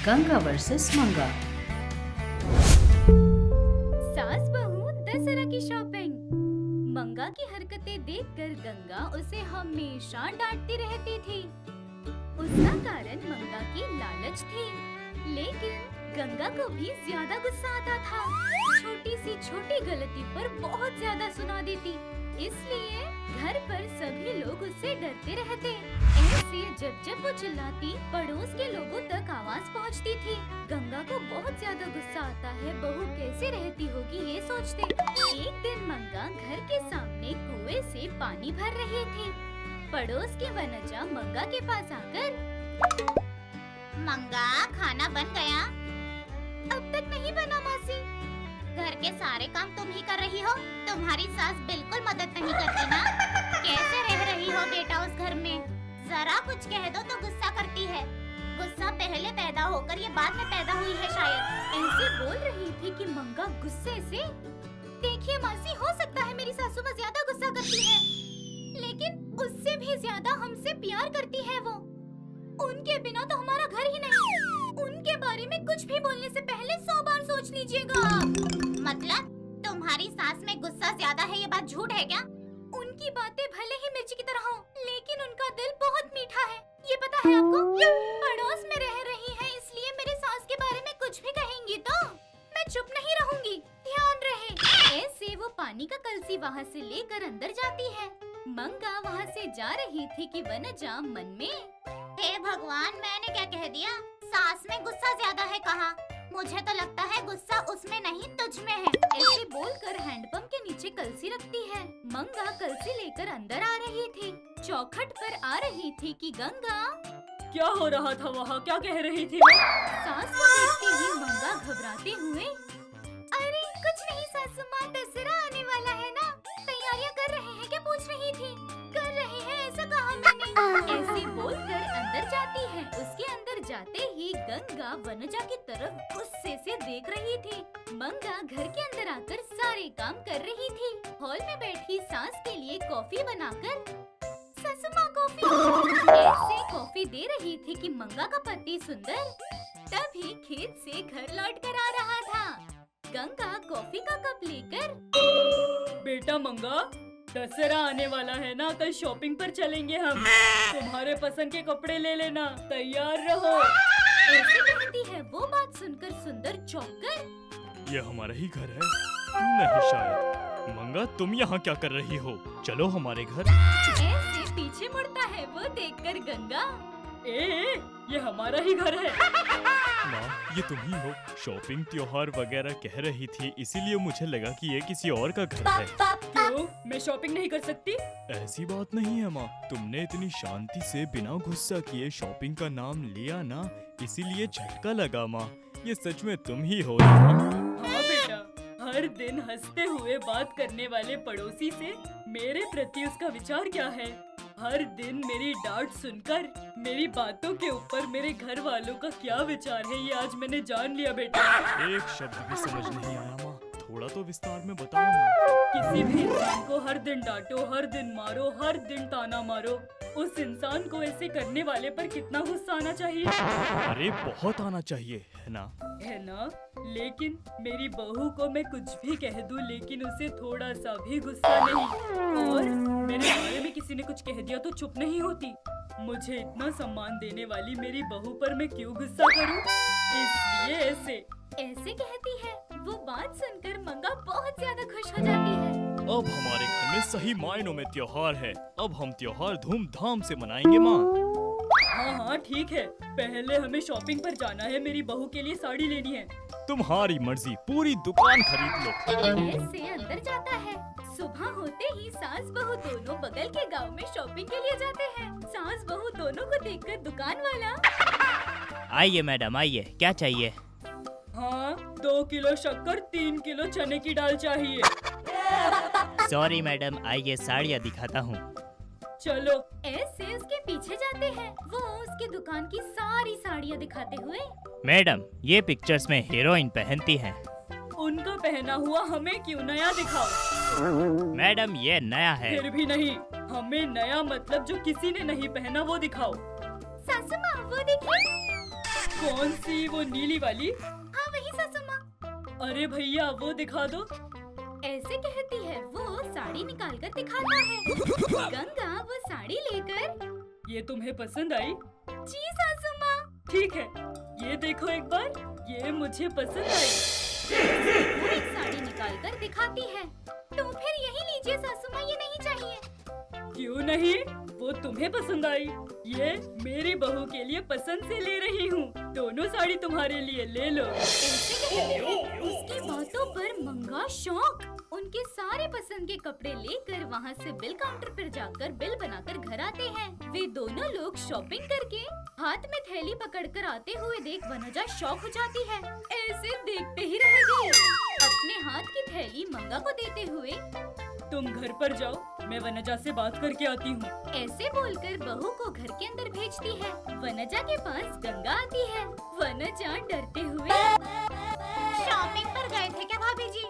Ganga versus मंगा। सास बहू दशहरा की शॉपिंग। मंगा की हरकतें देखकर गंगा उसे हमेशा डांटती रहती थी। उसका कारण मंगा की लालच थी, लेकिन गंगा को भी ज्यादा गुस्सा आता था। छोटी सी छोटी गलती पर बहुत ज्यादा सुना देती, इसलिए घर पर सभी लोग उससे डरते रहते। ऐसे जब जब वो चिल्लाती, पड़ोस के लोगों तक आवाज पहुंचती थी। गंगा को बहुत ज्यादा गुस्सा आता है, बहू कैसे रहती होगी ये सोचते। एक दिन मंगा घर के सामने कुएं से पानी भर रही थी। पड़ोस की वनजा मंगा के पास आकर, मंगा, खाना बन गया? अब तक नहीं बना मासी। घर के सारे काम तुम ही कर रही हो, तुम्हारी सास बिल्कुल मदद नहीं करती ना। कैसे रह रही हो बेटा उस घर में? जरा कुछ कह दो तो गुस्सा करती है। गुस्सा पहले पैदा होकर ये बाद में पैदा हुई है शायद। ऐसे बोल रही थी कि मंगा गुस्से से। देखिए मासी, हो सकता है मेरी सासू माँ ज्यादा गुस्सा करती है, लेकिन उससे भी ज्यादा हमसे प्यार करती है वो। उनके बिना तो हमारा घर ही नहीं। उनके बारे में कुछ भी बोलने से पहले 100 बार सोच लीजिएगा। मतलब तुम्हारी सास में गुस्सा ज्यादा है, ये बात झूठ है क्या? उनकी बातें भले ही मिर्ची की तरह हो, लेकिन उनका दिल बहुत मीठा है, ये पता है आपको? पड़ोस में रह रही है, इसलिए मेरे सास के बारे में कुछ भी कहेंगी तो मैं चुप नहीं रहूंगी, ध्यान रहे। ऐसे वो पानी का कलसी वहाँ से लेकर अंदर जाती है। मंगा वहाँ से जा रही थी कि वनजा मन में, हे भगवान, मैंने क्या कह दिया? सास में गुस्सा ज्यादा है कहा? मुझे तो लगता है गुस्सा उसमें नहीं तुझ में है। ऐसे बोलकर हैंडपंप के नीचे कलसी रखती है। मंगा कलसी लेकर अंदर आ रही थी। चौखट पर आ रही थी कि गंगा, क्या हो रहा था वहाँ? क्या कह रही थी? सास को देखते ही मंगा घबराते हुए, अरे कुछ नहीं सासू माँ, दशहरा आने वाला है ना, तैयारियाँ कर रहे हैं क्या पूछ रही थी। कर रहे हैं ऐसा कहा मैंने। ऐसे बोलकर अंदर जाती है। उसके अंदर जाते ही गंगा वनजा की तरफ गुस्से से देख रही थी। मंगा घर के अंदर आकर सारे काम कर रही थी। हॉल में बैठी सास के लिए कॉफी बनाकर, सासू माँ कॉफी, ऐसे कॉफी दे रही थी कि मंगा का पति सुंदर तभी खेत से घर लौट कर आ रहा था। गंगा कॉफी का कप लेकर, बेटा मंगा, दशहरा आने वाला है ना, कल शॉपिंग पर चलेंगे हम। तुम्हारे पसंद के कपड़े ले लेना, तैयार रहो। ऐसे कहती है। वो बात सुनकर सुंदर चौंक कर, ये हमारा ही घर है? नहीं शायद। मंगा, तुम यहाँ क्या कर रही हो? चलो हमारे घर। ऐसे पीछे मुड़ता है वो देखकर गंगा, ये हमारा ही घर है। माँ, ये तुम ही हो? शॉपिंग त्योहार वगैरह कह रही थी, इसीलिए मुझे लगा कि ये किसी और का घर है। क्यों? मैं शॉपिंग नहीं कर सकती? ऐसी बात नहीं है माँ, तुमने इतनी शांति से बिना गुस्सा किए शॉपिंग का नाम लिया ना, इसीलिए झटका लगा माँ। ये सच में तुम ही हो ना? हाँ बेटा, हर दिन हंसते हुए बात करने वाले पड़ोसी से मेरे प्रति उसका विचार क्या है? हर दिन मेरी डांट सुनकर मेरी बातों के ऊपर मेरे घर वालों का क्या विचार है, ये आज मैंने जान लिया बेटा। एक शब्द भी समझ नहीं आया माँ, थोड़ा तो विस्तार में बताओ माँ। किसी भी इंसान को हर दिन डांटो, हर दिन मारो, हर दिन ताना मारो, उस इंसान को ऐसे करने वाले पर कितना गुस्सा आना चाहिए? अरे बहुत आना चाहिए, है ना? है ना? लेकिन मेरी बहू को मैं कुछ भी कह दूं, लेकिन उसे थोड़ा सा भी गुस्सा नहीं। और मेरे बारे में किसी ने कुछ कह दिया तो चुप नहीं होती। मुझे इतना सम्मान देने वाली मेरी बहू पर मैं क्यों गुस्सा करूं? इसलिए ऐसे कहती है। वो बात सुनकर मंगा बहुत ज्यादा खुश हो जाती है। अब हमारे घर में सही मायनों में त्योहार है। अब हम त्योहार धूमधाम से मनाएंगे माँ। हाँ ठीक है, पहले हमें शॉपिंग पर जाना है, मेरी बहू के लिए साड़ी लेनी है। तुम्हारी मर्जी, पूरी दुकान खरीद लो। ऐसे अंदर जाता है। सुबह होते ही सास बहू दोनों बगल के गांव में शॉपिंग के लिए जाते हैं। सास बहू दोनों को देखकर दुकान वाला, आइए मैडम आइए, क्या चाहिए? हाँ, 2 किलो शक्कर, 3 किलो चने की दाल चाहिए। सॉरी मैडम, आइए साड़ियाँ दिखाता हूँ। चलो। ऐसे उसके पीछे जाते हैं। वो उसकी दुकान की सारी साड़ियाँ दिखाते हुए, मैडम, ये पिक्चर्स में हीरोइन पहनती हैं। उनका पहना हुआ हमें क्यों नया दिखाओ? मैडम ये नया है। फिर भी नहीं, हमें नया मतलब जो किसी ने नहीं पहना वो दिखाओ। सासू माँ वो देखिए। कौन सी, वो नीली वाली? हाँ वही सासू माँ। अरे भैया वो दिखा दो। ऐसे कहती है वो साड़ी निकाल कर दिखाता है। गंगा वो साड़ी लेकर, ये तुम्हें पसंद आई? जी सासू माँ। ठीक है, ये देखो एक बार, ये मुझे पसंद आई। वो एक साड़ी निकाल कर दिखाती है। तो फिर यही लीजिए सासू माँ, ये नहीं चाहिए। क्यों नहीं, वो तुम्हें पसंद आई। ये मेरी बहू के लिए पसंद से ले रही हूँ। दोनों साड़ी तुम्हारे लिए, ले लो। ऐसे कहते हैं। उसकी बातों पर मंगा शौक उनके सारे पसंद के कपड़े लेकर वहाँ से बिल काउंटर पर जाकर बिल बनाकर घर आते हैं। वे दोनों लोग शॉपिंग करके हाथ में थैली पकड़कर आते हुए देख वनजा शॉक हो जाती है। ऐसे देखते ही रह गई। अपने हाथ की थैली मंगा को देते हुए, तुम घर पर जाओ, मैं वनजा से बात करके आती हूँ। ऐसे बोलकर बहू को घर के अंदर भेजती है। वनजा के पास गंगा आती है। वनजा डरते हुए, शॉपिंग पर गए थे क्या भाभी जी?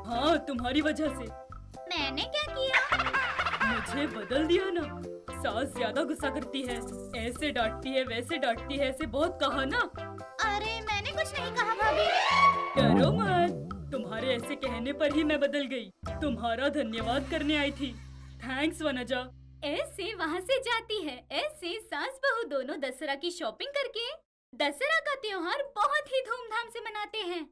हाँ, तुम्हारी वजह से। मैंने क्या किया? मुझे बदल दिया ना। सास ज्यादा गुस्सा करती है, ऐसे डांटती है, वैसे डांटती है, ऐसे बहुत कहा ना। अरे मैंने कुछ नहीं कहा भाभी। डरो मत, तुम्हारे ऐसे कहने पर ही मैं बदल गई। तुम्हारा धन्यवाद करने आई थी। थैंक्स वनजा। ऐसे वहाँ से जाती है। ऐसे सास बहू दोनों दशहरा की शॉपिंग करके दशहरा का त्योहार बहुत ही धूमधाम से मनाते हैं।